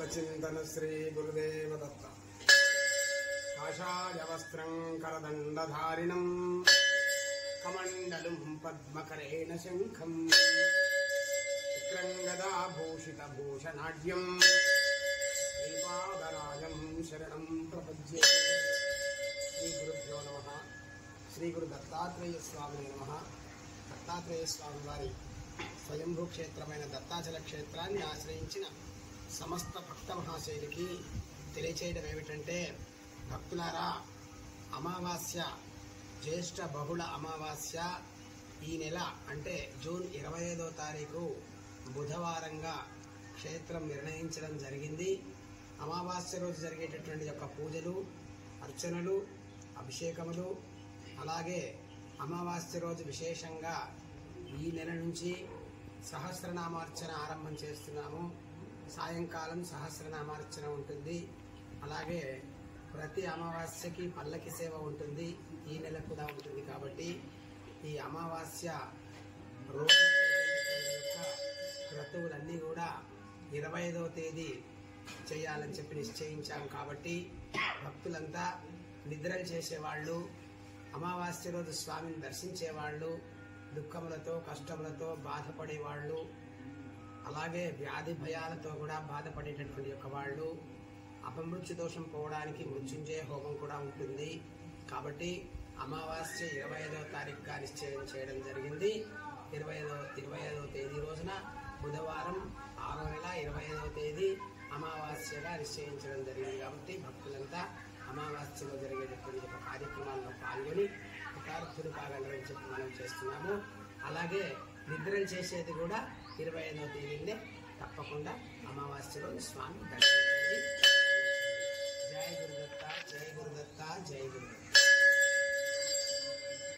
చింతన శ్రీ గురుదేవ దత్త. కాషాయ వస్త్రం కరదండధారిణం కమండలం పద్మకరేణ శంఖం విక్రంగదాభూషిత భూషణాఢ్యం శ్రీపాదరాజం శరణం ప్రపద్యే. శ్రీ గురుభ్యో నమః. శ్రీ గురు దత్తాత్రేయ స్వామి నమః. దత్తాత్రేయ స్వామి వారి స్వయంభూ క్షేత్రమైన దత్తాచల క్షేత్రాన్ని ఆశ్రయించిన సమస్త భక్త మహాశైలికి తెలియచేయడం ఏమిటంటే, భక్తులారా, అమావాస్య, జ్యేష్ఠ బహుళ అమావాస్య ఈ నెల అంటే జూన్ 25వ తారీఖు బుధవారంగా క్షేత్రం నిర్ణయించడం జరిగింది. అమావాస్య రోజు జరిగేటటువంటి యొక్క పూజలు, అర్చనలు, అభిషేకములు, అలాగే అమావాస్య రోజు విశేషంగా ఈ నెల నుంచి సహస్రనామార్చన ఆరంభం చేస్తున్నాము. సాయంకాలం సహస్రనామార్చన ఉంటుంది. అలాగే ప్రతి అమావాస్యకి పల్లకి సేవ ఉంటుంది. ఈ నెల కూడా ఉంటుంది. కాబట్టి ఈ అమావాస్య రోజు యొక్క క్రతువులన్నీ కూడా 25వ తేదీ చేయాలని చెప్పి నిశ్చయించాం. కాబట్టి భక్తులంతా నిద్రలు చేసేవాళ్ళు, అమావాస్య రోజు స్వామిని దర్శించేవాళ్ళు, దుఃఖములతో కష్టములతో బాధపడేవాళ్ళు, అలాగే వ్యాధి భయాలతో కూడా బాధపడేటటువంటి యొక్క వాళ్ళు, అపమృత్యు దోషం పోవడానికి మృత్యుంజయ హోమం కూడా ఉంటుంది. కాబట్టి అమావాస్య 25వ తారీఖుగా నిశ్చయం చేయడం జరిగింది. 25వ తేదీ రోజున బుధవారం 6వ నెల 25వ తేదీ అమావాస్యగా నిశ్చయించడం జరిగింది. కాబట్టి భక్తులంతా అమావాస్యలో జరిగేటటువంటి ఒక కార్యక్రమాల్లో పాల్గొని కృతార్థులు కాగలరని చెప్పి మనం చేస్తున్నాము. అలాగే నిద్రలు చేసేది కూడా 25వ తేదీనే. తప్పకుండా అమావాస్య రోజు స్వామి దర్శించండి.